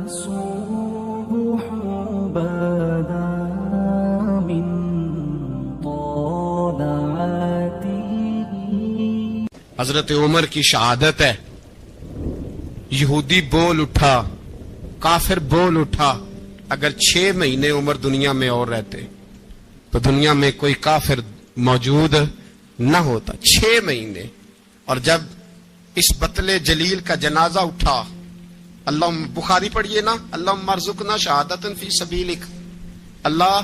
الصبح بدا من طلعته. حضرت عمر کی شہادت ہے. یہودی بول اٹھا, کافر بول اٹھا, اگر 6 مہینے عمر دنیا میں اور رہتے تو دنیا میں کوئی کافر موجود نہ ہوتا. 6 مہینے. اور جب اس بطل جلیل کا جنازہ اٹھا, اللہ بخاری پڑھیے نا, اللہم ارزقنا شہادۃ فی سبیلک, اللہ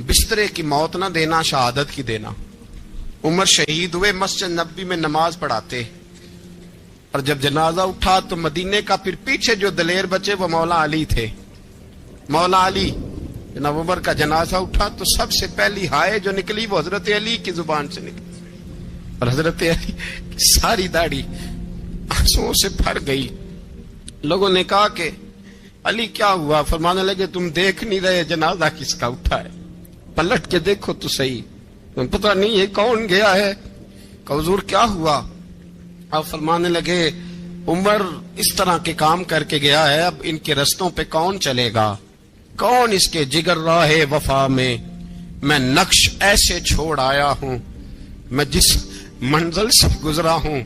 بسترے کی موت نہ دینا, شہادت کی دینا. عمر شہید ہوئے, مسجد نبوی میں نماز پڑھاتے, اور جب جنازہ اٹھا تو مدینے کا پھر پیچھے جو دلیر بچے وہ مولا علی تھے. مولا علی, جناب عمر کا جنازہ اٹھا تو سب سے پہلی ہائے جو نکلی وہ حضرت علی کی زبان سے نکلی, اور حضرت علی ساری داڑھی آنسوؤں سے بھر گئی. لوگوں نے کہا کہ علی کیا ہوا؟ فرمانے لگے تم دیکھ نہیں رہے جنازہ کس کا اٹھا ہے, پلٹ کے دیکھو تو صحیح, تم پتہ نہیں یہ کون گیا ہے. کہ حضور کیا ہوا؟ آپ فرمانے لگے عمر اس طرح کے کام کر کے گیا ہے, اب ان کے رستوں پہ کون چلے گا؟ کون اس کے جگر راہ وفا میں؟ میں نقش ایسے چھوڑ آیا ہوں, میں جس منزل سے گزرا ہوں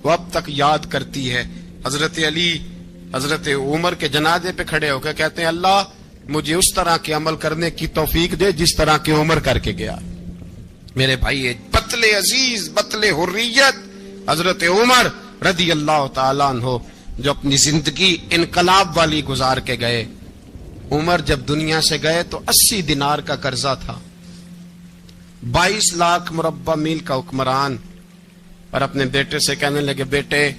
وہ اب تک یاد کرتی ہے. حضرت علی حضرت عمر کے جنازے پہ کھڑے ہو کے کہتے ہیں اللہ مجھے اس طرح کے عمل کرنے کی توفیق دے جس طرح کے عمر کر کے گیا. میرے بھائی, بطل عزیز, بطل حریت حضرت عمر رضی اللہ تعالیٰ عنہ, جو اپنی زندگی انقلاب والی گزار کے گئے. عمر جب دنیا سے گئے تو 80 دینار کا قرضہ تھا, 22 لاکھ مربع میل کا حکمران. اور اپنے بیٹے سے کہنے لگے بیٹے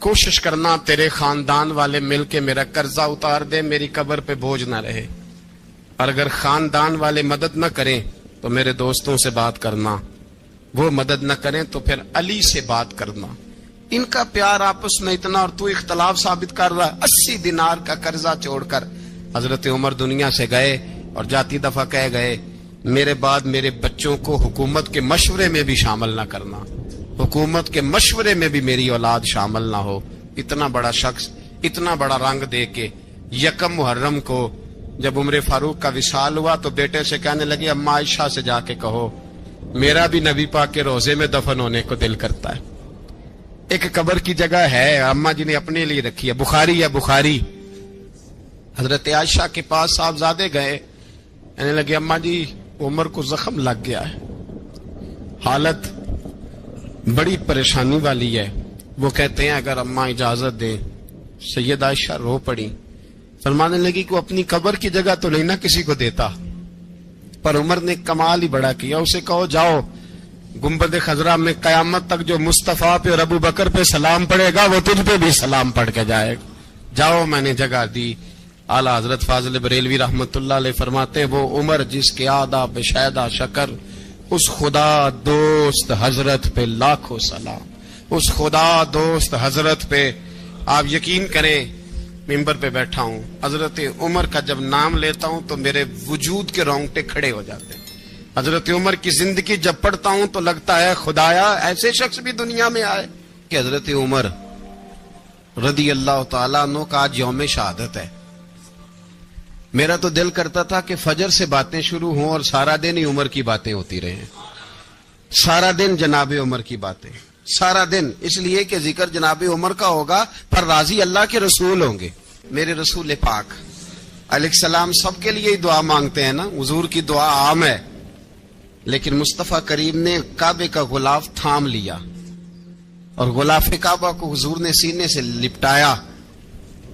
کوشش کرنا تیرے خاندان والے مل کے میرا قرضہ اتار دے, میری قبر پہ بوجھ نہ رہے, اور اگر خاندان والے مدد نہ کریں تو میرے دوستوں سے بات کرنا, وہ مدد نہ کریں تو پھر علی سے بات کرنا. ان کا پیار آپس میں اتنا, اور تو اختلاف ثابت کر رہا ہے. 80 دینار کا قرضہ چھوڑ کر حضرت عمر دنیا سے گئے, اور جاتی دفعہ کہہ گئے میرے بعد میرے بچوں کو حکومت کے مشورے میں بھی شامل نہ کرنا, حکومت کے مشورے میں بھی میری اولاد شامل نہ ہو. اتنا بڑا شخص اتنا بڑا رنگ دے کے 1 محرم کو جب عمر فاروق کا وصال ہوا تو بیٹے سے کہنے لگے اما عائشہ سے جا کے کہو میرا بھی نبی پاک کے روزے میں دفن ہونے کو دل کرتا ہے. ایک قبر کی جگہ ہے اما جی نے اپنے لیے رکھی ہے, بخاری ہے بخاری. حضرت عائشہ کے پاس صاحبزادے گئے, کہنے لگے اما جی عمر کو زخم لگ گیا ہے, حالت بڑی پریشانی والی ہے. وہ کہتے ہیں اگر اما اجازت دیں. سید عائشہ رو پڑی, فرمانے لگی کہ اپنی قبر کی جگہ تو نہیں نہ کسی کو دیتا, پر عمر نے کمال ہی بڑا کیا. اسے کہو جاؤ گنبد خضرا میں قیامت تک جو مصطفیٰ پہ اور ابو بکر پہ سلام پڑے گا وہ تجھ پہ بھی سلام پڑھ کے جائے گا, جاؤ میں نے جگہ دی. اعلیٰ حضرت فاضل بریلوی رحمت اللہ علیہ فرماتے ہیں وہ عمر جس کے آداب شیدہ شکر, اس خدا دوست حضرت پہ لاکھوں سلام, اس خدا دوست حضرت پہ. آپ یقین کریں ممبر پہ بیٹھا ہوں, حضرت عمر کا جب نام لیتا ہوں تو میرے وجود کے رونگٹے کھڑے ہو جاتے ہیں. حضرت عمر کی زندگی جب پڑھتا ہوں تو لگتا ہے خدایا ایسے شخص بھی دنیا میں آئے. کہ حضرت عمر رضی اللہ تعالیٰ عنہ کا آج یوم شہادت ہے. میرا تو دل کرتا تھا کہ فجر سے باتیں شروع ہوں اور سارا دن ہی عمر کی باتیں ہوتی رہیں, سارا دن جناب عمر کی باتیں, سارا دن. اس لیے کہ ذکر جناب عمر کا ہوگا پر راضی اللہ کے رسول ہوں گے. میرے رسول پاک علیہ السلام سب کے لیے ہی دعا مانگتے ہیں نا, حضور کی دعا عام ہے, لیکن مصطفیٰ کریم نے کعبے کا غلاف تھام لیا اور غلاف کعبہ کو حضور نے سینے سے لپٹایا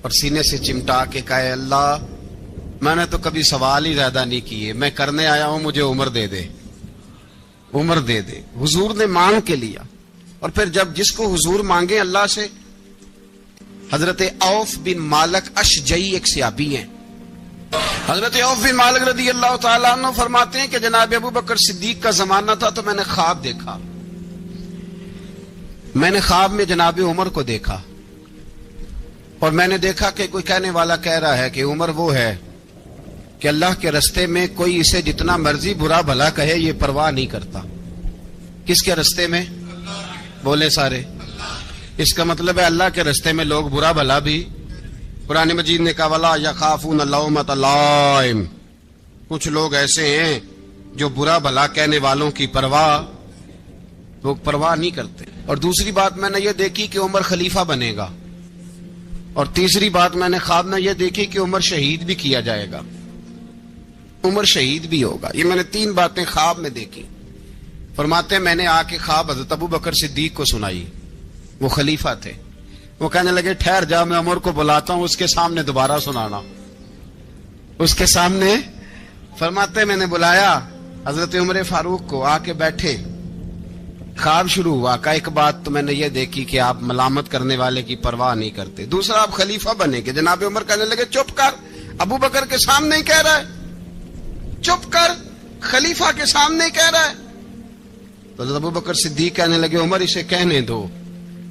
اور سینے سے چمٹا کے کہا اللہ میں نے تو کبھی سوال ہی زیادہ نہیں کیے, میں کرنے آیا ہوں مجھے عمر دے دے, عمر دے دے. حضور نے مانگ کے لیا. اور پھر جب جس کو حضور مانگے اللہ سے, حضرت عوف بن مالک اشجعی ایک صحابی ہیں. حضرت عوف بن مالک رضی اللہ تعالیٰ عنہ فرماتے ہیں کہ جناب ابو بکر صدیق کا زمانہ تھا تو میں نے خواب دیکھا, میں نے خواب میں جناب عمر کو دیکھا, اور میں نے دیکھا کہ کوئی کہنے والا کہہ رہا ہے کہ عمر وہ ہے کہ اللہ کے رستے میں کوئی اسے جتنا مرضی برا بھلا کہے یہ پرواہ نہیں کرتا. کس کے رستے میں؟ بولے سارے. اس کا مطلب ہے اللہ کے رستے میں لوگ برا بھلا بھی قرآن مجید نے کہا وَلَا يَخَافُونَ لَوْمَةَ لَائِمٍ، کچھ لوگ ایسے ہیں جو برا بھلا کہنے والوں کی وہ پرواہ نہیں کرتے۔ اور دوسری بات میں نے یہ دیکھی کہ عمر خلیفہ بنے گا، اور تیسری بات میں نے خواب میں یہ دیکھی کہ عمر شہید بھی کیا جائے گا، عمر شہید بھی ہوگا۔ یہ میں نے 3 باتیں خواب میں دیکھی۔ فرماتے ہیں میں نے آ کے خواب حضرت ابو بکر صدیق کو سنائی، وہ خلیفہ تھے۔ وہ کہنے لگے ٹھہر جا، میں عمر کو بلاتا ہوں، اس کے سامنے دوبارہ سنانا، اس کے سامنے۔ فرماتے ہیں میں نے بلایا حضرت عمر فاروق کو، آ کے بیٹھے، خواب شروع ہوا۔ کا ایک بات تو میں نے یہ دیکھی کہ آپ ملامت کرنے والے کی پرواہ نہیں کرتے، دوسرا آپ خلیفہ بنے گے۔ جناب عمر کہنے لگے چپ کر، ابو بکر کے سامنے ہی کہہ رہا ہے، چپ کر، خلیفہ کے سامنے ہی کہہ رہا ہے۔ تو حضرت ابو بکر صدیق کہنے لگے عمر اسے کہنے دو،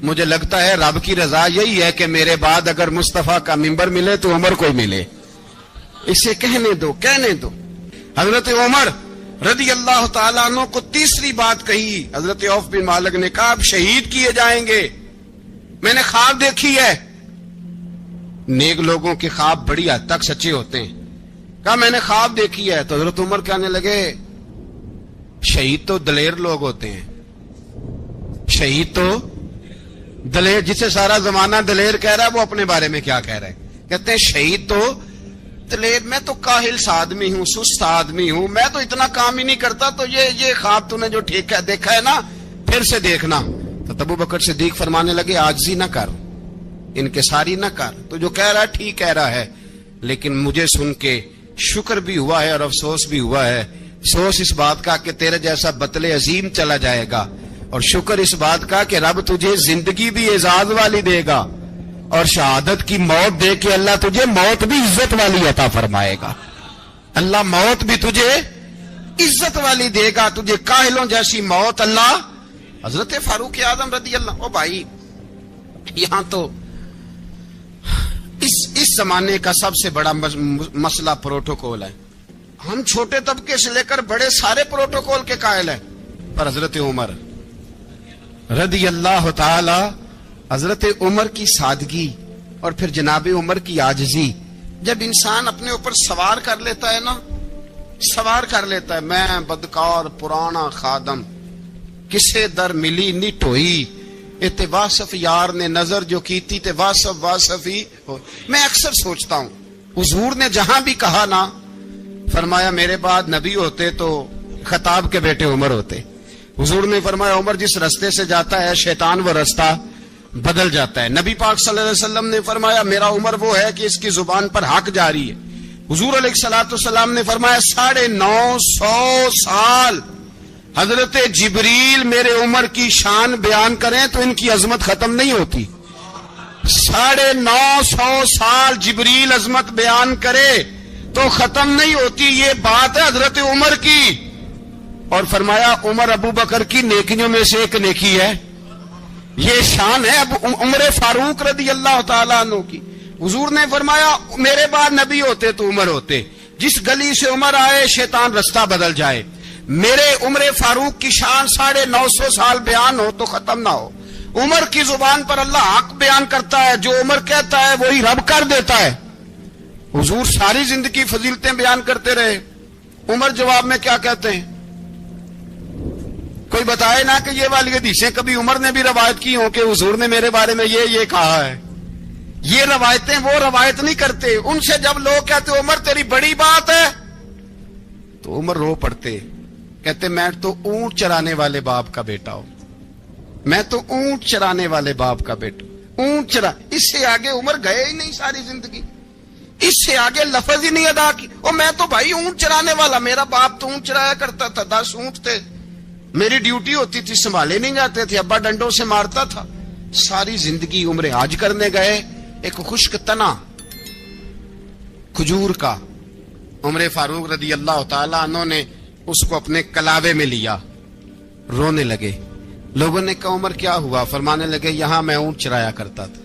مجھے لگتا ہے رب کی رضا یہی ہے کہ میرے بعد اگر مصطفیٰ کا منبر ملے تو عمر کو ملے، اسے کہنے دو، کہنے دو۔ حضرت عمر رضی اللہ تعالیٰ عنہ کو تیسری بات کہی۔ حضرت عوف بن مالک نے کہا آپ شہید کیے جائیں گے، میں نے خواب دیکھی ہے۔ نیک لوگوں کے خواب بڑی حد تک سچے ہوتے ہیں۔ کہا میں نے خواب دیکھی ہے۔ تو حضرت عمر کہنے لگے شہید تو دلیر لوگ ہوتے ہیں، شہید تو دلیر، جسے سارا زمانہ دلیر کہہ رہا ہے وہ اپنے بارے میں کیا کہہ رہا ہے؟ کہتے ہیں شہید تو دلیر، میں تو کاہل سا آدمی ہوں، سست آدمی ہوں، میں تو اتنا کام ہی نہیں کرتا، تو یہ خواب تو نے جو دیکھا ہے نا پھر سے دیکھنا۔ تو ابو بکر صدیق فرمانے لگے عاجزی نہ کر، انکساری نہ کر، تو جو کہہ رہا ہے ٹھیک کہہ رہا ہے، لیکن مجھے سن کے شکر بھی ہوا ہے اور افسوس بھی ہوا ہے۔ افسوس اس بات کا کہ تیرے جیسا بطل عظیم چلا جائے گا، اور شکر اس بات کا کہ رب تجھے زندگی بھی اعزاز والی دے گا، اور شہادت کی موت دے کے اللہ تجھے موت بھی عزت والی عطا فرمائے گا۔ اللہ موت بھی تجھے عزت والی دے گا، تجھے کاہلوں جیسی موت اللہ۔ حضرت فاروق اعظم رضی اللہ، او بھائی یہاں تو اس زمانے کا سب سے بڑا مسئلہ پروٹوکول ہے۔ ہم چھوٹے طبقے سے لے کر بڑے سارے پروٹوکول کے قائل ہیں، پر حضرت عمر رضی اللہ تعالی، حضرت عمر کی سادگی اور پھر جناب عمر کی عاجزی، جب انسان اپنے اوپر سوار کر لیتا ہے نا، سوار کر لیتا ہے، میں بدکار پرانا خادم، کسے در ملی نی ٹوئی، تے واصف یار نے نظر جو کیتی تے واصف ہی ہو۔ میں اکثر سوچتا ہوں حضور نے جہاں بھی کہا نا، فرمایا میرے بعد نبی ہوتے تو خطاب کے بیٹے عمر ہوتے۔ حضور نے فرمایا عمر جس رستے سے جاتا ہے شیطان وہ رستہ بدل جاتا ہے۔ نبی پاک صلی اللہ علیہ وسلم نے فرمایا میرا عمر وہ ہے کہ اس کی زبان پر حق جاری ہے۔ حضور علیہ الصلوۃ والسلام نے فرمایا 950 سال حضرت جبریل میرے عمر کی شان بیان کریں تو ان کی عظمت ختم نہیں ہوتی۔ 950 سال جبریل عظمت بیان کرے تو ختم نہیں ہوتی۔ یہ بات ہے حضرت عمر کی، اور فرمایا عمر ابو بکر کی نیکیوں میں سے ایک نیکی ہے، یہ شان ہے اب عمر فاروق رضی اللہ تعالیٰ عنہ کی۔ حضور نے فرمایا میرے بعد نبی ہوتے تو عمر ہوتے، جس گلی سے عمر آئے شیطان رستہ بدل جائے۔ میرے عمر فاروق کی شان 950 سال بیان ہو تو ختم نہ ہو۔ عمر کی زبان پر اللہ حق بیان کرتا ہے، جو عمر کہتا ہے وہی رب کر دیتا ہے۔ حضور ساری زندگی فضیلتیں بیان کرتے رہے، عمر جواب میں کیا کہتے ہیں؟ کوئی بتائے نا کہ یہ والی حدیثیں کبھی عمر نے بھی روایت کی ہوں کہ حضور نے میرے بارے میں یہ کہا ہے۔ یہ روایتیں وہ روایت نہیں کرتے، ان سے جب لوگ کہتے عمر تیری بڑی بات ہے تو عمر رو پڑتے، کہتے میں تو اونٹ چرانے والے باپ کا بیٹا ہوں، میں تو اونٹ چرانے والے باپ کا بیٹا، اونٹ چرا۔ اس سے آگے عمر گئے ہی نہیں ساری زندگی، اس سے آگے لفظ ہی نہیں ادا کی۔ اور میں تو بھائی اونٹ چرانے والا، میرا باپ تو اونٹ چرایا کرتا تھا، 10 اونٹ تھے، میری ڈیوٹی ہوتی تھی، سنبھالے نہیں جاتے تھے، ابا ڈنڈوں سے مارتا تھا۔ ساری زندگی عمر حج کرنے گئے، ایک خشک تنا کھجور کا عمر فاروق رضی اللہ تعالیٰ عنہ نے اس کو اپنے کلاوے میں لیا، رونے لگے۔ لوگوں نے کہا عمر کیا ہوا؟ فرمانے لگے یہاں میں اونٹ چرایا کرتا تھا،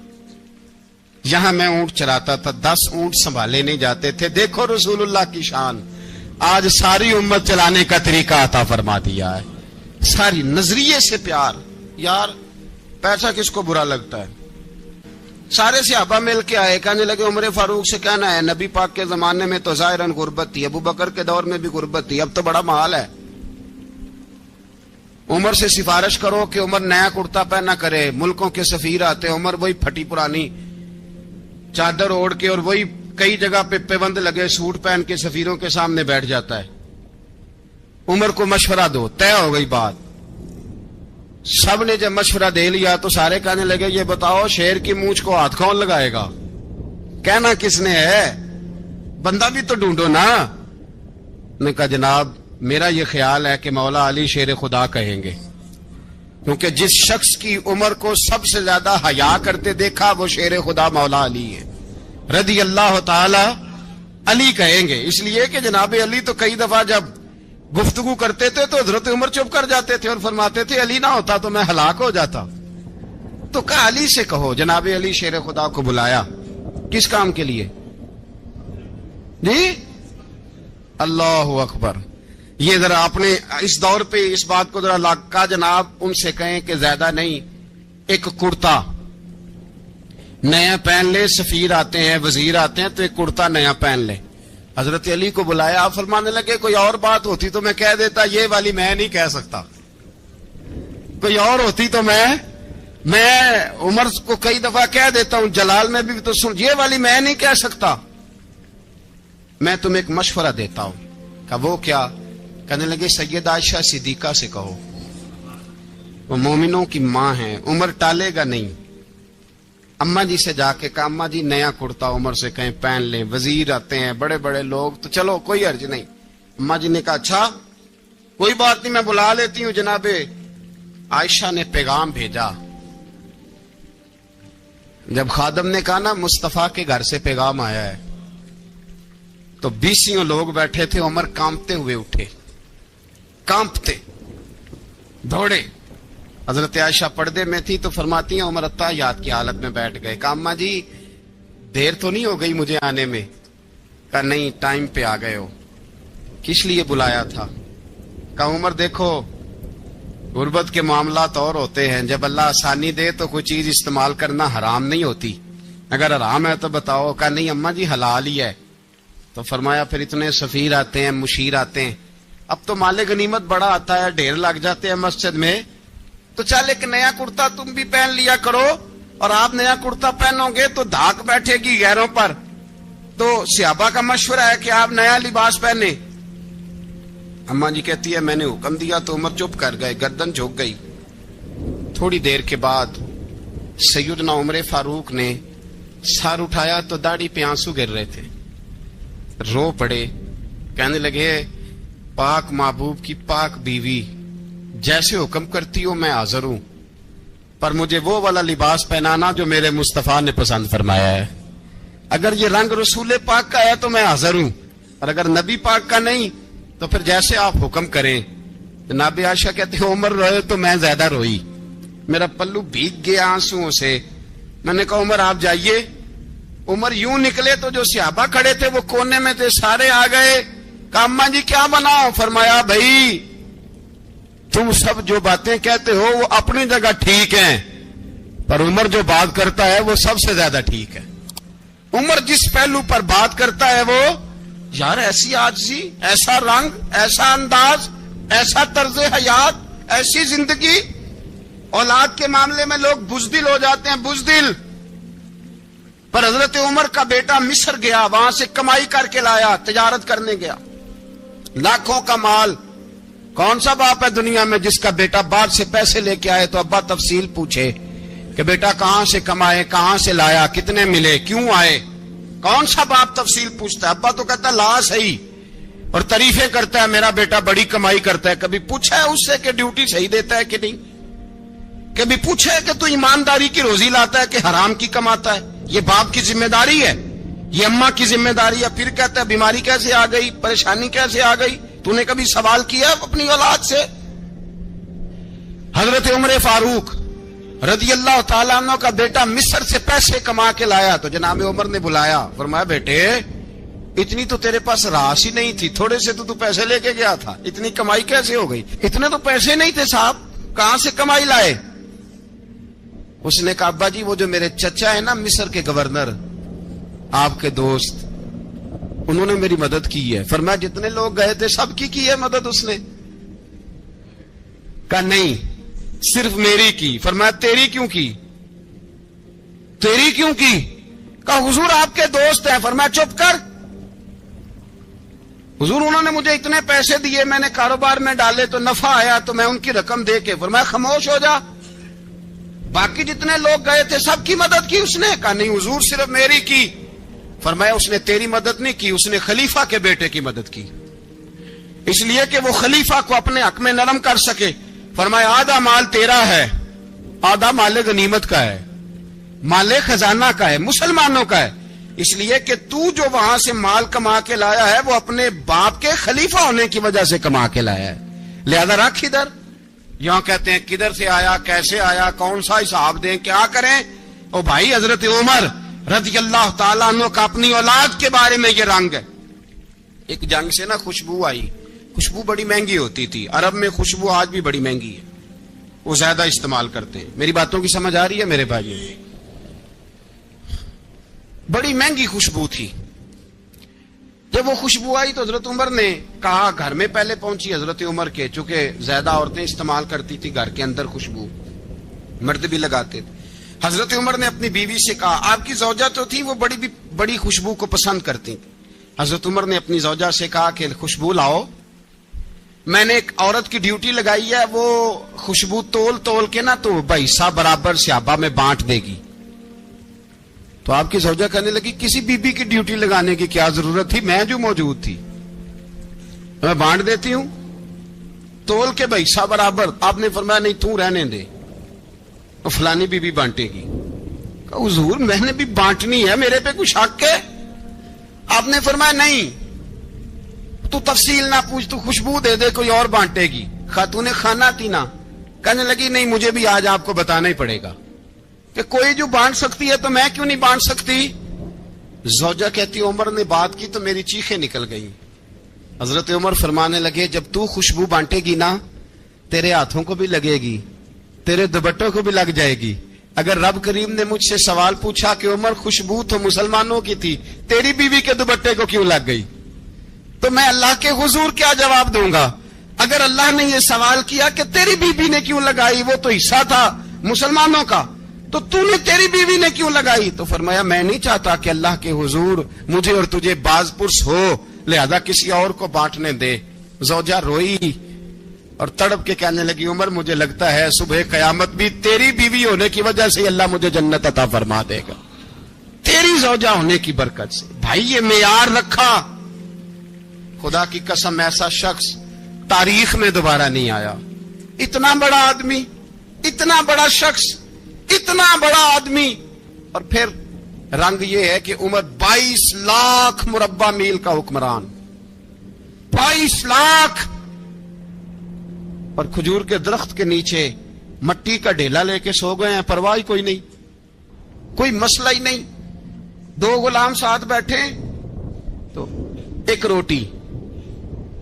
یہاں میں اونٹ چراتا تھا، 10 اونٹ سنبھالے نہیں جاتے تھے۔ دیکھو رسول اللہ کی شان، آج ساری امت چلانے کا طریقہ عطا فرما دیا ہے، ساری نظریے سے پیار۔ یار پیسہ کس کو برا لگتا ہے؟ سارے صحابہ مل کے آئے، کہنے لگے عمر فاروق سے کہنا ہے نبی پاک کے زمانے میں تو ظاہراً غربت تھی، ابو بکر کے دور میں بھی غربت تھی، اب تو بڑا محال ہے، عمر سے سفارش کرو کہ عمر نیا کرتا پہنا کرے۔ ملکوں کے سفیر آتے، عمر وہی پھٹی پرانی چادر اوڑھ کے اور وہی کئی جگہ پہ پیوند لگے سوٹ پہن کے سفیروں کے سامنے بیٹھ جاتا ہے۔ عمر کو مشورہ دو، طے ہو گئی بات۔ سب نے جب مشورہ دے لیا تو سارے کہنے لگے یہ بتاؤ شیر کی مونچھ کو ہاتھ کون لگائے گا؟ کہنا کس نے ہے؟ بندہ بھی تو ڈھونڈو نا۔ نے کہا جناب میرا یہ خیال ہے کہ مولا علی شیر خدا کہیں گے، کیونکہ جس شخص کی عمر کو سب سے زیادہ حیا کرتے دیکھا وہ شیر خدا مولا علی ہے رضی اللہ تعالی علی کہیں گے، اس لیے کہ جناب علی تو کئی دفعہ جب گفتگو کرتے تھے تو حضرت عمر چپ کر جاتے تھے اور فرماتے تھے علی نہ ہوتا تو میں ہلاک ہو جاتا۔ تو کہا علی سے کہو۔ جناب علی شیر خدا کو بلایا، کس کام کے لیے؟ جی اللہ اکبر۔ یہ ذرا اپنے اس دور پہ اس بات کو ذرا لاکا جناب ان سے کہیں کہ زیادہ نہیں، ایک کرتا نیا پہن لے، سفیر آتے ہیں وزیر آتے ہیں تو ایک کرتا نیا پہن لے۔ حضرت علی کو بلایا، آپ فرمانے لگے کوئی اور بات ہوتی تو میں کہہ دیتا، یہ والی میں نہیں کہہ سکتا، کوئی اور ہوتی تو میں عمر کو کئی دفعہ کہہ دیتا ہوں، جلال میں بھی تو سن، یہ والی میں نہیں کہہ سکتا، میں تمہیں ایک مشورہ دیتا ہوں۔ کہا وہ کیا؟ کہنے لگے سیدہ عائشہ صدیقہ سے کہو، وہ مومنوں کی ماں ہیں، عمر ٹالے گا نہیں۔ اماں جی سے جا کے کہا اماں جی نیا کرتا عمر سے کہیں پہن لیں، وزیر آتے ہیں بڑے بڑے لوگ تو چلو کوئی حرج نہیں۔ اماں جی نے کہا اچھا کوئی بات نہیں میں بلا لیتی ہوں۔ جناب عائشہ نے پیغام بھیجا، جب خادم نے کہا نا مصطفیٰ کے گھر سے پیغام آیا ہے تو 20 لوگ بیٹھے تھے، عمر کانپتے ہوئے اٹھے، کانپتے دوڑے۔ حضرت عائشہ پردے میں تھی تو فرماتی ہیں عمر اتحیات کی حالت میں بیٹھ گئے۔ کہا اماں جی دیر تو نہیں ہو گئی مجھے آنے میں؟ کہا نہیں ٹائم پہ آ گئے ہو، کس لیے بلایا تھا؟ کہا عمر دیکھو غربت کے معاملات اور ہوتے ہیں، جب اللہ آسانی دے تو کوئی چیز استعمال کرنا حرام نہیں ہوتی، اگر حرام ہے تو بتاؤ۔ کہا نہیں اماں جی حلال ہی ہے۔ تو فرمایا پھر اتنے سفیر آتے ہیں مشیر آتے ہیں، اب تو مال غنیمت بڑا آتا ہے، ڈھیر لگ جاتے ہیں مسجد میں، تو چل ایک نیا کرتا تم بھی پہن لیا کرو، اور آپ نیا کرتا پہنو گے تو دھاک بیٹھے گی غیروں پر۔ تو صحابہ کا مشورہ ہے کہ آپ نیا لباس پہنے۔ اماں جی کہتی ہے میں نے حکم دیا تو عمر چپ کر گئے، گردن جھک گئی۔ تھوڑی دیر کے بعد سیدنا عمر فاروق نے سر اٹھایا تو داڑھی پہ آنسو گر رہے تھے، رو پڑے، کہنے لگے پاک محبوب کی پاک بیوی جیسے حکم کرتی ہو میں حاضر ہوں، پر مجھے وہ والا لباس پہنانا جو میرے مصطفیٰ نے پسند فرمایا ہے، اگر یہ رنگ رسول پاک کا ہے تو میں حاضر ہوں، اور اگر نبی پاک کا نہیں تو پھر جیسے آپ حکم کریں۔ جناب عائشہ کہتے ہیں عمر روئے تو میں زیادہ روئی، میرا پلو بھیگ گیا آنسوؤں سے۔ میں نے کہا عمر آپ جائیے۔ عمر یوں نکلے تو جو صحابہ کھڑے تھے وہ کونے میں تھے، سارے آ گئے۔ کہا اماں جی کیا بناؤ؟ فرمایا بھائی تم سب جو باتیں کہتے ہو وہ اپنی جگہ ٹھیک ہیں، پر عمر جو بات کرتا ہے وہ سب سے زیادہ ٹھیک ہے۔ عمر جس پہلو پر بات کرتا ہے وہ یار ایسی عاجزی، ایسا رنگ، ایسا انداز، ایسا طرز حیات، ایسی زندگی، اولاد کے معاملے میں لوگ بزدل ہو جاتے ہیں، بزدل۔ پر حضرت عمر کا بیٹا مصر گیا، وہاں سے کمائی کر کے لایا، تجارت کرنے گیا، لاکھوں کا مال۔ کون سا باپ ہے دنیا میں جس کا بیٹا باپ سے پیسے لے کے آئے تو ابا تفصیل پوچھے کہ بیٹا کہاں سے کمائے، کہاں سے لایا، کتنے ملے، کیوں آئے؟ کون سا باپ تفصیل پوچھتا ہے؟ ابا تو کہتا ہے لا صحیح، اور تعریفیں کرتا ہے میرا بیٹا بڑی کمائی کرتا ہے۔ کبھی پوچھا ہے اس سے کہ ڈیوٹی صحیح دیتا ہے کہ نہیں؟ کبھی پوچھا ہے کہ تو ایمانداری کی روزی لاتا ہے کہ حرام کی کماتا ہے؟ یہ باپ کی ذمہ داری ہے، یہ اماں کی ذمہ داری ہے۔ پھر کہتا ہے بیماری کیسے آ گئی، پریشانی کیسے آ گئی؟ تو نے کبھی سوال کیا اپنی اولاد سے؟ حضرت عمر فاروق رضی اللہ تعالیٰ عنہ کا بیٹا مصر سے پیسے کما کے لایا تو جناب عمر نے بلایا، فرمایا بیٹے اتنی تو تیرے پاس راس ہی نہیں تھی، تھوڑے سے تو پیسے لے کے گیا تھا، اتنی کمائی کیسے ہو گئی؟ اتنے تو پیسے نہیں تھے صاحب، کہاں سے کمائی لائے؟ اس نے کہا ابا جی وہ جو میرے چچا ہے نا مصر کے گورنر آپ کے دوست انہوں نے میری مدد کی ہے. فرمایا جتنے لوگ گئے تھے سب کی ہے مدد اس نے؟ کہا نہیں صرف میری کی. فرمایا تیری کیوں کی؟ تیری کیوں کی؟ کہا حضور آپ کے دوست ہیں. فرمایا چپ کر حضور انہوں نے مجھے اتنے پیسے دیے میں نے کاروبار میں ڈالے تو نفع آیا تو میں ان کی رقم دے کے. فرمایا خاموش ہو جا باقی جتنے لوگ گئے تھے سب کی مدد کی اس نے؟ کہا نہیں حضور صرف میری کی. فرمایا اس نے تیری مدد نہیں کی اس نے خلیفہ کے بیٹے کی مدد کی اس لیے کہ وہ خلیفہ کو اپنے حق میں نرم کر سکے. فرمایا آدھا مال تیرا ہے آدھا مال غنیمت کا ہے مال خزانہ کا ہے مسلمانوں کا ہے اس لیے کہ تو جو وہاں سے مال کما کے لایا ہے وہ اپنے باپ کے خلیفہ ہونے کی وجہ سے کما کے لایا ہے لہذا رکھ ادھر. یہاں کہتے ہیں کدھر سے آیا کیسے آیا کون سا حساب دیں کیا کریں. او بھائی حضرت عمر رضی اللہ تعالیٰ عنہ کا اپنی اولاد کے بارے میں یہ رنگ ہے. ایک جنگ سے نا خوشبو آئی. خوشبو بڑی مہنگی ہوتی تھی عرب میں خوشبو آج بھی بڑی مہنگی ہے وہ زیادہ استعمال کرتے ہیں. میری باتوں کی سمجھ آ رہی ہے میرے بھائی؟ بڑی مہنگی خوشبو تھی. جب وہ خوشبو آئی تو حضرت عمر نے کہا گھر میں پہلے پہنچی حضرت عمر کے چونکہ زیادہ عورتیں استعمال کرتی تھی گھر کے اندر خوشبو مرد بھی لگاتے تھے. حضرت عمر نے اپنی بیوی سے کہا آپ کی زوجہ تو تھی وہ بڑی خوشبو کو پسند کرتی تھی. حضرت عمر نے اپنی زوجہ سے کہا کہ خوشبو لاؤ میں نے ایک عورت کی ڈیوٹی لگائی ہے وہ خوشبو تول کے نا تو حصہ برابر صحابہ میں بانٹ دے گی. تو آپ کی زوجہ کہنے لگی کسی بی بی کی ڈیوٹی لگانے کی کیا ضرورت تھی میں جو موجود تھی میں بانٹ دیتی ہوں تول کے حصہ برابر. آپ نے فرمایا نہیں تو رہنے دے فلانی بی بی بانٹے گی. کہا حضور میں نے بھی بانٹنی ہے میرے پہ کچھ حق ہے؟ آپ نے فرمایا نہیں تو تفصیل نہ پوچھ تو خوشبو دے دے کوئی اور بانٹے گی. خاتون خانہ تھی نا کہنے لگی نہیں مجھے بھی آج آپ کو بتانا ہی پڑے گا کہ کوئی جو بانٹ سکتی ہے تو میں کیوں نہیں بانٹ سکتی. زوجہ کہتی عمر نے بات کی تو میری چیخیں نکل گئی. حضرت عمر فرمانے لگے جب تو خوشبو بانٹے گی نا تیرے ہاتھوں کو بھی لگے گی تیرے دوپٹوں کو بھی لگ جائے گی. اگر رب کریم نے مجھ سے سوال پوچھا کہ عمر خوشبو تو مسلمانوں کی تھی تیری بیوی کے دوپٹے کو کیوں لگ گئی تو میں اللہ کے حضور کیا جواب دوں گا. اگر اللہ نے یہ سوال کیا کہ تیری بیوی نے کیوں لگائی وہ تو حصہ تھا مسلمانوں کا تو نے تیری بیوی نے کیوں لگائی. تو فرمایا میں نہیں چاہتا کہ اللہ کے حضور مجھے اور تجھے باز پرس ہو لہذا کسی اور کو بانٹنے دے. زوجہ روئی اور تڑپ کے کہنے لگی عمر مجھے لگتا ہے صبح قیامت بھی تیری بیوی ہونے کی وجہ سے اللہ مجھے جنت عطا فرما دے گا تیری زوجہ ہونے کی برکت سے. بھائی یہ معیار رکھا خدا کی قسم ایسا شخص تاریخ میں دوبارہ نہیں آیا. اتنا بڑا آدمی اتنا بڑا شخص اتنا بڑا آدمی اور پھر رنگ یہ ہے کہ عمر 22 لاکھ مربع میل کا حکمران 22 لاکھ اور کھجور کے درخت کے نیچے مٹی کا ڈھیلا لے کے سو گئے ہیں پرواہ کوئی نہیں کوئی مسئلہ ہی نہیں. 2 غلام ساتھ بیٹھے تو ایک روٹی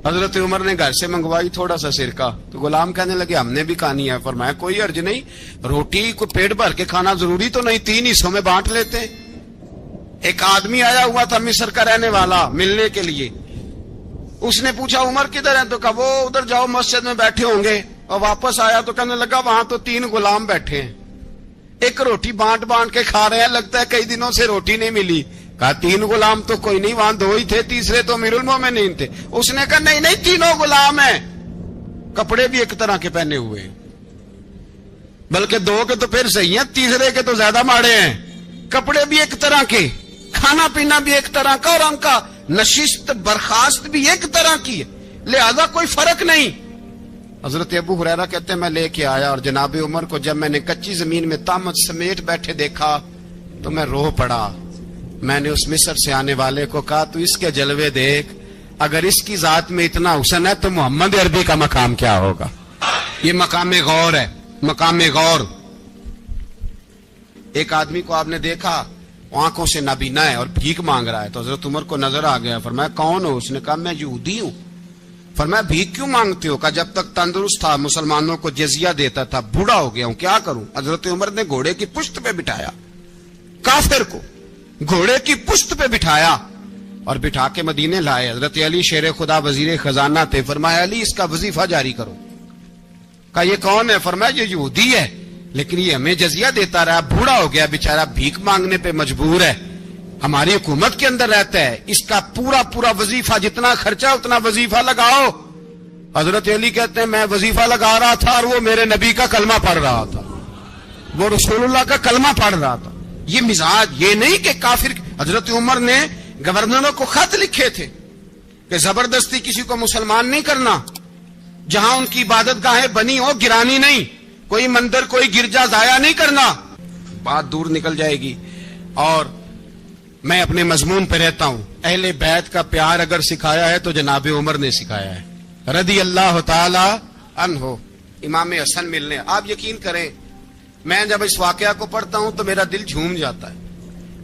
حضرت عمر نے گھر سے منگوائی تھوڑا سا سرکہ تو غلام کہنے لگے ہم نے بھی کھانی ہے. فرمایا کوئی حرج نہیں روٹی کو پیٹ بھر کے کھانا ضروری تو نہیں 3 حصوں میں بانٹ لیتے. ایک آدمی آیا ہوا تھا مصر کا رہنے والا ملنے کے لیے اس نے پوچھا عمر کدھر ہیں تو کہا وہ ادھر جاؤ مسجد میں بیٹھے ہوں گے اور واپس آیا تو کہنے لگا وہاں تو 3 غلام بیٹھے ہیں ایک روٹی بانٹ کے کھا رہے ہیں لگتا ہے کئی دنوں سے روٹی نہیں ملی. کہا 3 غلام تو کوئی نہیں وہاں 2 ہی تھے تیسرے تو امیر المومنین تھے. اس نے کہا نہیں 3 غلام ہیں کپڑے بھی ایک طرح کے پہنے ہوئے ہیں بلکہ 2 کے تو پھر صحیح ہیں تیسرے کے تو زیادہ ماڑے ہیں. کپڑے بھی ایک طرح کے کھانا پینا بھی ایک طرح کا اور ان کا نشست برخاست بھی ایک طرح کی ہے لہذا کوئی فرق نہیں. حضرت ابو ہریرہ کہتے ہیں میں لے کے آیا اور جناب عمر کو جب میں نے کچی زمین میں تامت سمیٹ بیٹھے دیکھا تو میں رو پڑا. میں نے اس مصر سے آنے والے کو کہا تو اس کے جلوے دیکھ اگر اس کی ذات میں اتنا حسن ہے تو محمد عربی کا مقام کیا ہوگا. یہ مقام غور ہے مقام غور. ایک آدمی کو آپ نے دیکھا آنکھوں سے نابینا ہے اور بھیک مانگ رہا ہے تو حضرت عمر کو نظر آ گیا. فرمایا کون ہو؟ اس نے کہا میں یہودی ہوں. فرمایا بھیک کیوں مانگتے ہو؟ کہا جب تک تندرست تھا مسلمانوں کو جزیہ دیتا تھا، بوڑھا ہو گیا ہوں کیا کروں؟ حضرت عمر نے گھوڑے کی پشت پہ بٹھایا، کافر کو گھوڑے کی پشت پہ بٹھایا اور بٹھا کے مدینے لائے۔ حضرت علی شیر خدا وزیر خزانہ تھے، فرمایا علی اس کا وظیفہ جاری کرو۔ کہا یہ کون ہے؟ فرمایا یہ یہودی ہے لیکن یہ ہمیں جزیہ دیتا رہا، بوڑھا ہو گیا بیچارہ، بھیک مانگنے پہ مجبور ہے، ہماری حکومت کے اندر رہتا ہے، اس کا پورا وظیفہ جتنا خرچہ اتنا وظیفہ لگاؤ۔ حضرت علی کہتے ہیں میں وظیفہ لگا رہا تھا اور وہ میرے نبی کا کلمہ پڑھ رہا تھا، وہ رسول اللہ کا کلمہ پڑھ رہا تھا۔ یہ مزاج، یہ نہیں کہ کافر۔ حضرت عمر نے گورنروں کو خط لکھے تھے کہ زبردستی کسی کو مسلمان نہیں کرنا، جہاں ان کی عبادت گاہیں بنی ہو گرانی نہیں، کوئی مندر کوئی گرجا ضائع نہیں کرنا۔ بات دور نکل جائے گی اور میں اپنے مضمون پہ رہتا ہوں۔ اہل بیت کا پیار اگر سکھایا ہے تو جناب عمر نے سکھایا ہے رضی اللہ تعالی عنہ۔ امام حسن ملنے، آپ یقین کریں میں جب اس واقعہ کو پڑھتا ہوں تو میرا دل جھوم جاتا ہے۔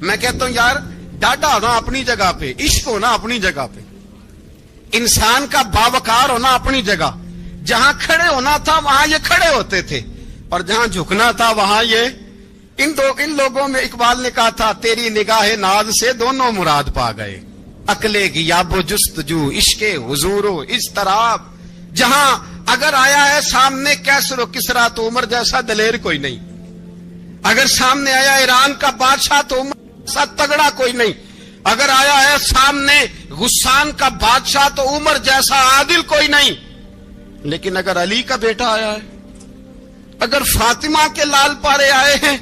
میں کہتا ہوں یار ڈاڈا ہونا اپنی جگہ پہ، عشق ہونا اپنی جگہ پہ، انسان کا باوقار ہونا اپنی جگہ، جہاں کھڑے ہونا تھا وہاں یہ کھڑے ہوتے تھے اور جہاں جھکنا تھا وہاں یہ ان لوگوں میں اقبال نے کہا تھا تیری نگاہ ناز سے دونوں مراد پا گئے، عقل غیاب و جستجو، عشق حضور و اضطراب۔ جہاں اگر آیا ہے سامنے کیسر و کسرا تو عمر جیسا دلیر کوئی نہیں، اگر سامنے آیا ایران کا بادشاہ تو عمر جیسا تگڑا کوئی نہیں، اگر آیا ہے سامنے غسان کا بادشاہ تو عمر جیسا عادل کوئی نہیں، لیکن اگر علی کا بیٹا آیا ہے، اگر فاطمہ کے لال پارے آئے ہیں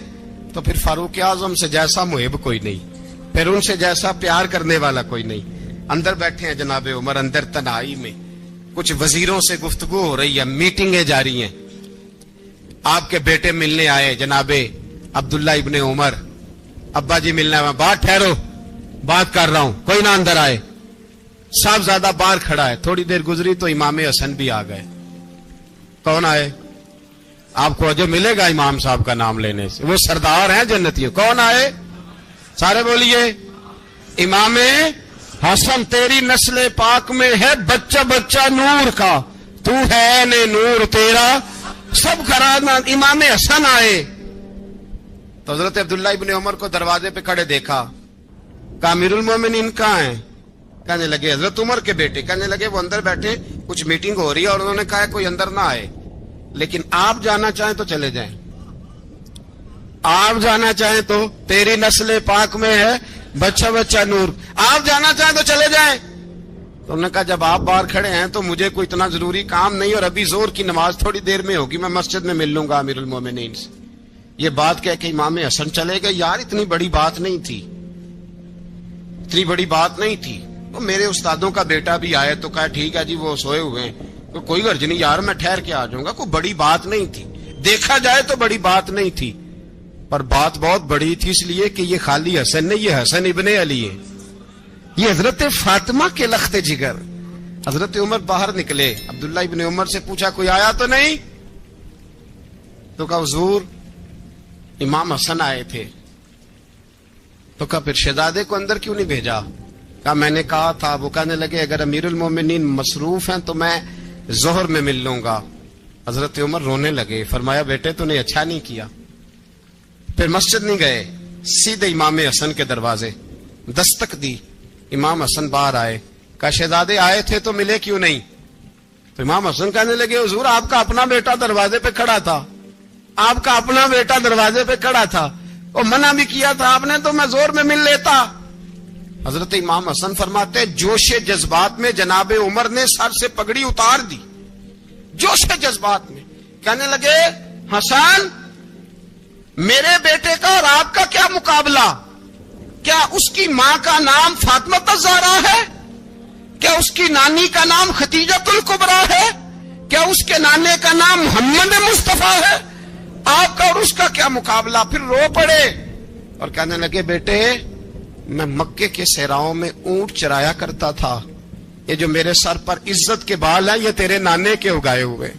تو پھر فاروق اعظم سے جیسا محب کوئی نہیں، پھر ان سے جیسا پیار کرنے والا کوئی نہیں۔ اندر بیٹھے ہیں جناب عمر، اندر تنہائی میں کچھ وزیروں سے گفتگو ہو رہی ہے، میٹنگیں جاری ہیں۔ آپ کے بیٹے ملنے آئے جناب عبداللہ ابن عمر، ابا جی ملنا ہے، بات ٹھہرو بات کر رہا ہوں، کوئی نہ اندر آئے۔ صاحبزادہ باہر کھڑا ہے، تھوڑی دیر گزری تو امام حسن بھی آ گئے۔ کون آئے؟ آپ کو جو ملے گا امام صاحب کا نام لینے سے، وہ سردار ہیں جنتیوں۔ کون آئے؟ سارے بولیے امام حسن، تیری نسل پاک میں ہے بچہ بچہ نور کا، تو ہے نے نور تیرا سب گھرانہ۔ امام حسن آئے تو حضرت عبداللہ ابن عمر کو دروازے پہ کھڑے دیکھا، کہا امیر المومنین کہاں ہیں؟ کہنے لگے حضرت عمر کے بیٹے۔ کہنے لگے وہ اندر بیٹھے، کچھ میٹنگ ہو رہی ہے اور انہوں نے کہا کوئی اندر نہ آئے، لیکن آپ جانا چاہیں تو چلے جائیں، آپ جانا چاہیں تو، تیری نسل پاک میں ہے بچہ بچہ نور، آپ جانا چاہیں تو چلے جائیں۔ تو انہوں نے کہا جب آپ باہر کھڑے ہیں تو مجھے کوئی اتنا ضروری کام نہیں، اور ابھی زور کی نماز تھوڑی دیر میں ہوگی، میں مسجد میں مل لوں گا امیر المومنین سے۔ یہ بات کہہ کے امام حسن چلے گئے۔ یار اتنی بڑی بات نہیں تھی، اتنی بڑی بات نہیں تھی۔ وہ میرے استادوں کا بیٹا بھی آئے تو کہا ٹھیک ہے جی وہ سوئے ہوئے ہیں، تو کوئی غرض نہیں یار میں ٹھہر کے آ جاؤں گا، کوئی بڑی بات نہیں تھی، دیکھا جائے تو بڑی بات نہیں تھی، پر بات بہت بڑی تھی اس لیے کہ یہ خالی حسن نہیں، یہ حسن ابن علی ہے، یہ حضرت فاطمہ کے لخت جگر۔ حضرت عمر باہر نکلے، عبداللہ ابن عمر سے پوچھا کوئی آیا تو نہیں؟ تو کہا حضور امام حسن آئے تھے۔ تو کہا پھر شہزادے کو اندر کیوں نہیں بھیجا؟ کہا میں نے کہا تھا۔ وہ کہنے لگے اگر امیر المومنین مصروف ہیں تو میں ظہر میں مل لوں گا۔ حضرت عمر رونے لگے، فرمایا بیٹے تو نے اچھا نہیں کیا۔ پھر مسجد نہیں گئے، سیدھے امام حسن کے دروازے دستک دی، امام حسن باہر آئے، کہا شہزادے آئے تھے تو ملے کیوں نہیں؟ تو امام حسن کہنے لگے حضور آپ کا اپنا بیٹا دروازے پہ کھڑا تھا، آپ کا اپنا بیٹا دروازے پہ کھڑا تھا، اور منع بھی کیا تھا آپ نے تو میں زور میں مل لیتا۔ حضرت امام حسن فرماتے جوش جذبات میں جناب عمر نے سر سے پگڑی اتار دی، جوش جذبات میں کہنے لگے حسن میرے بیٹے کا اور آپ کا کیا مقابلہ؟ کیا اس کی ماں کا نام فاطمہ الزہرا ہے؟ کیا اس کی نانی کا نام خدیجۃ الکبریٰ ہے؟ کیا اس کے نانے کا نام محمد مصطفیٰ ہے؟ آپ کا اور اس کا کیا مقابلہ؟ پھر رو پڑے اور کہنے لگے بیٹے میں مکے کے صحراؤں میں اونٹ چرایا کرتا تھا، یہ جو میرے سر پر عزت کے بال ہیں یہ تیرے نانے کے اگائے ہوئے،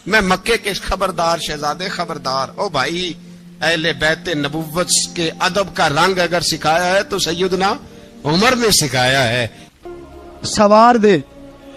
میں مکے کے خبردار شہزادے خبردار۔ او بھائی اہل بیت نبوت کے ادب کا رنگ اگر سکھایا ہے تو سیدنا عمر نے سکھایا ہے۔ سوار دے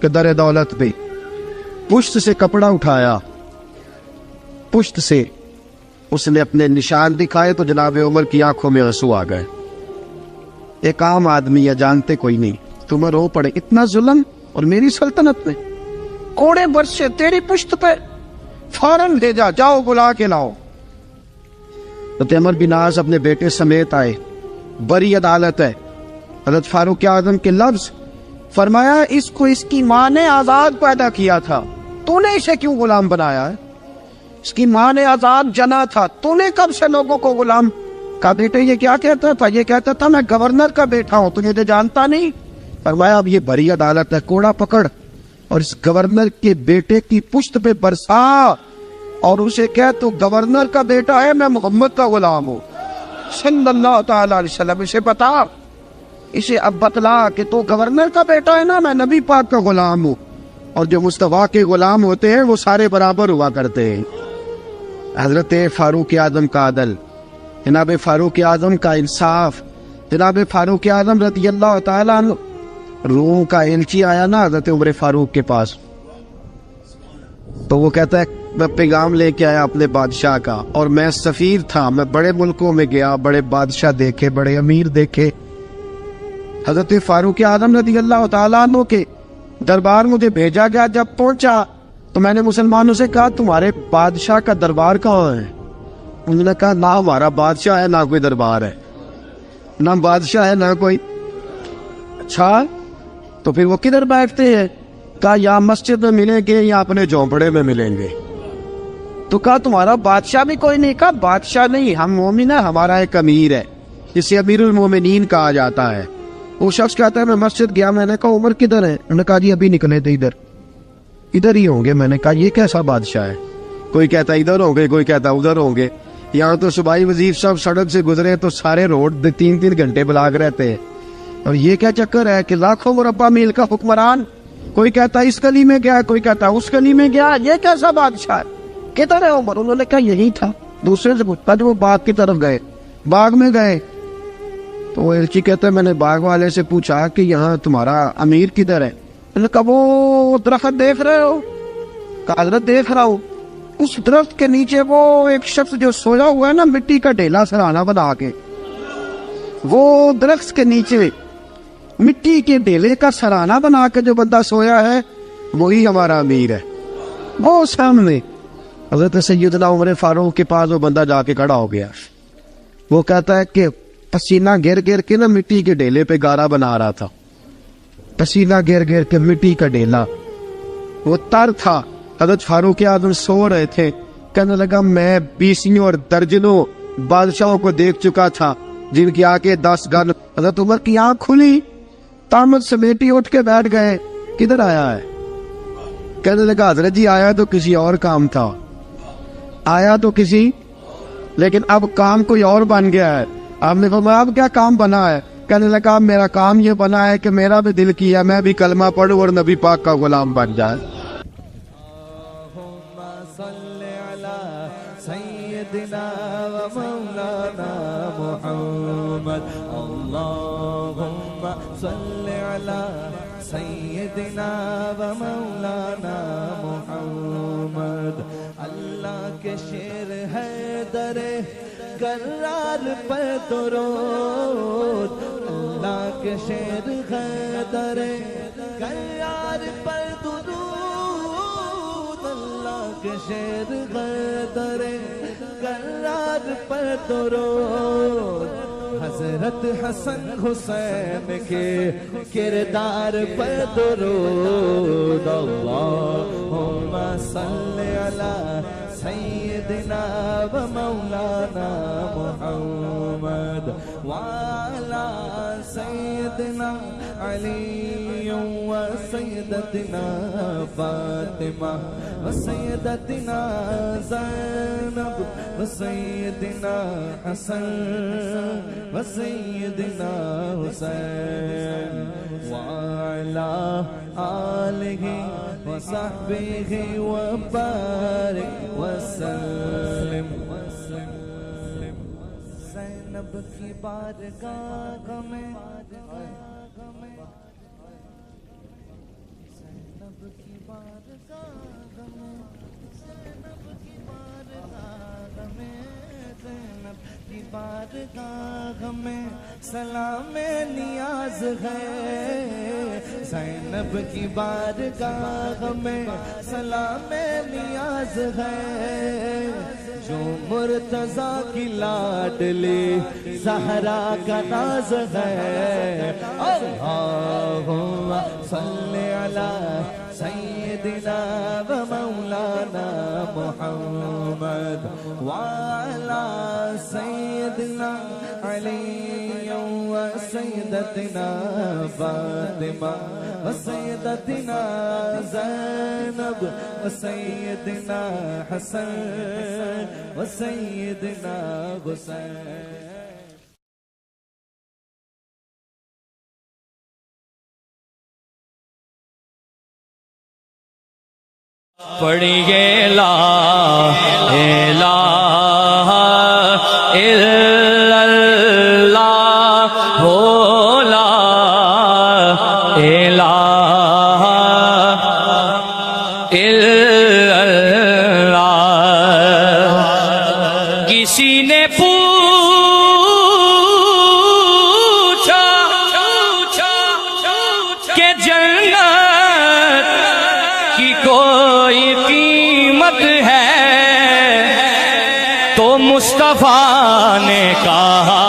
کہ در دولت پہ پشت سے کپڑا اٹھایا، پشت سے اس نے اپنے نشان دکھائے تو جناب عمر کی آنکھوں میں آنسو آ گئے. ایک عام آدمی یا جانتے کوئی نہیں، تم رو پڑے اتنا ظلم اور میری سلطنت میں، کوڑے برسے تیری پشت پہ، فوراً لے جا، جاؤ بلا کے لاؤ. حضرت عمر بن عاص اپنے بیٹے سمیت آئے، بڑی عدالت ہے. حضرت فاروق اعظم کے لفظ، فرمایا اس کو اس کی ماں نے آزاد پیدا کیا تھا، تو نے اسے کیوں غلام بنایا ہے؟ اس کی ماں نے آزاد جنا تھا، تو نے کب سے لوگوں کو غلام؟ کہا بیٹے یہ کیا کہتا تھا؟ یہ کہتا تھا میں گورنر کا بیٹا ہوں، تجھے تو جانتا نہیں. فرمایا اب یہ بڑی عدالت ہے، کوڑا پکڑ اور اس گورنر کے بیٹے کی پشت پہ برسا اور اسے کہہ تو گورنر کا بیٹا ہے، میں محمد کا غلام ہوں صلی اللہ تعالی علیہ وسلم. اسے بتا، اسے اب بتلا کہ تو گورنر کا بیٹا ہے نا، میں نبی پاک کا غلام ہوں، اور جو مصطفیٰ کے غلام ہوتے ہیں وہ سارے برابر ہوا کرتے ہیں. حضرت فاروق اعظم کا عدل، جناب فاروق اعظم کا انصاف، جناب فاروق اعظم رضی اللہ تعالیٰ عنہ. روم کا ایلچی آیا نا حضرت عمر فاروق کے پاس، تو وہ کہتا ہے میں پیغام لے کے آیا اپنے بادشاہ کا، اور میں سفیر تھا، میں بڑے ملکوں میں گیا، بڑے بادشاہ دیکھے، بڑے امیر دیکھے. حضرت فاروق اعظم رضی اللہ تعالیٰ عنہ کے دربار مجھے بھیجا گیا. جب پہنچا تو میں نے مسلمانوں سے کہا تمہارے بادشاہ کا دربار کہاں ہے؟ انہوں نے کہا نہ ہمارا بادشاہ ہے نہ کوئی دربار ہے، نہ بادشاہ ہے نہ کوئی. اچھا تو پھر وہ کدھر بیٹھتے ہیں؟ کہا یا مسجد میں ملیں گے یا اپنے جھونپڑے میں ملیں گے. تو کہا تمہارا بادشاہ بھی کوئی نہیں؟ کہا بادشاہ نہیں، ہم مومن ہیں، ہمارا ایک امیر ہے جسے امیر المومنین کہا جاتا ہے. وہ شخص کہتا ہے میں مسجد گیا، میں نے کہا عمر کدھر ہے؟ انہوں نے کہا جی ابھی نکلے تھے ادھر ہی ہوں گے. میں نے کہا یہ کیسا بادشاہ ہے؟ کوئی کہتا ادھر ہوں گے، کوئی کہتا ادھر ہوں گے. یہاں تو صوبائی وزیر صاحب سڑک سے گزرے تو سارے روڈ 3 گھنٹے بلاک رہتے ہیں، اور یہ کیا چکر ہے کہ لاکھوں مربع میل کا حکمران، کوئی کہتا اس گلی میں گیا، کوئی کہتا اس گلی میں گیا، یہ کیسا بادشاہ ہے؟ کدھر ہے عمر؟ انہوں نے کہا یہی تھا. دوسرے سے پوچھتا جو وہ باغ کی طرف گئے، باغ میں گئے تو وہ ایلچی کہتا ہے میں نے باغ والے سے پوچھا کہ یہاں تمہارا امیر کدھر ہے؟ انہوں نے کہا وہ درخت دیکھ رہے ہو؟ کہا حضرت دیکھ رہا ہوں. اس درخت کے نیچے وہ ایک شخص جو سویا ہوا ہے نا، مٹی کا ڈھیلا سرہانا بنا کے، وہ درخت کے نیچے مٹی کے ڈھیلے کا سرہانا بنا کے جو بندہ سویا ہے وہی ہمارا امیر ہے. وہ سامنے حضرت سیدنا عمر فاروق کے پاس وہ بندہ جا کے کھڑا ہو گیا. وہ کہتا ہے کہ پسینہ گر گر کے نا مٹی کے ڈھیلے پہ گارا بنا رہا تھا، پسینہ گر گر کے مٹی کا ڈھیلا، وہ تر تھا. حضرت فاروق اعظم سو رہے تھے. کہنے لگا میں 20 اور درجنوں بادشاہوں کو دیکھ چکا تھا جن کی آنکھیں 10 گن. حضرت عمر کی آنکھ کھلی، تامت سمیٹی اٹھ کے بیٹھ گئے. کدھر آیا ہے؟ کہنے لگا حضرت جی آیا تو کسی اور کام تھا، آیا تو کسی، لیکن اب کام کوئی اور بن گیا ہے. آپ نے فرمایا اب کیا کام بنا ہے؟ کہنے لگا میرا کام یہ بنا ہے کہ میرا بھی دل کیا میں بھی کلمہ پڑھوں اور نبی پاک کا غلام بن جائے. سيدنا ومولانا محمد اللهم صل على سيدنا ومولانا محمد. اللہ کے شیر ہے در کرار پر درود، اللہ کے شیر ہے در کرار پر درود، اللہ کے شیر ہے در کرار پر درود. حضرت حسن حسین کے کردار پر درود. اللہم صل علی سیدنا و مولانا محمد وعلی سیدنا علی و سیدتنا فاطمہ و سیدتنا زینب و سیدنا حسن و سیدنا حسین وعلی آلہ و صحبہ و بارک وسلم. زینب کی بارگاہ میں بارگاہ میں سلام نیاز ہے، زینب کی بارگاہ میں سلام نیاز ہے، جو مرتضیٰ کی لاڈلی زہرا کا ناز ہے۔ اللہم صلی علی سیدنا و مولانا محمد وعلی سیدنا علی و سیدتنا فاطمہ و سیدتنا زینب و سیدنا حسن و سیدنا حسین۔ پڑھیے لا الہ الا اللہ ہو، لا الہ الا اللہ۔ کسی نے پوچھا کہ جنت کی کوئی قیمت ہے، تو مصطفیٰ نے کہا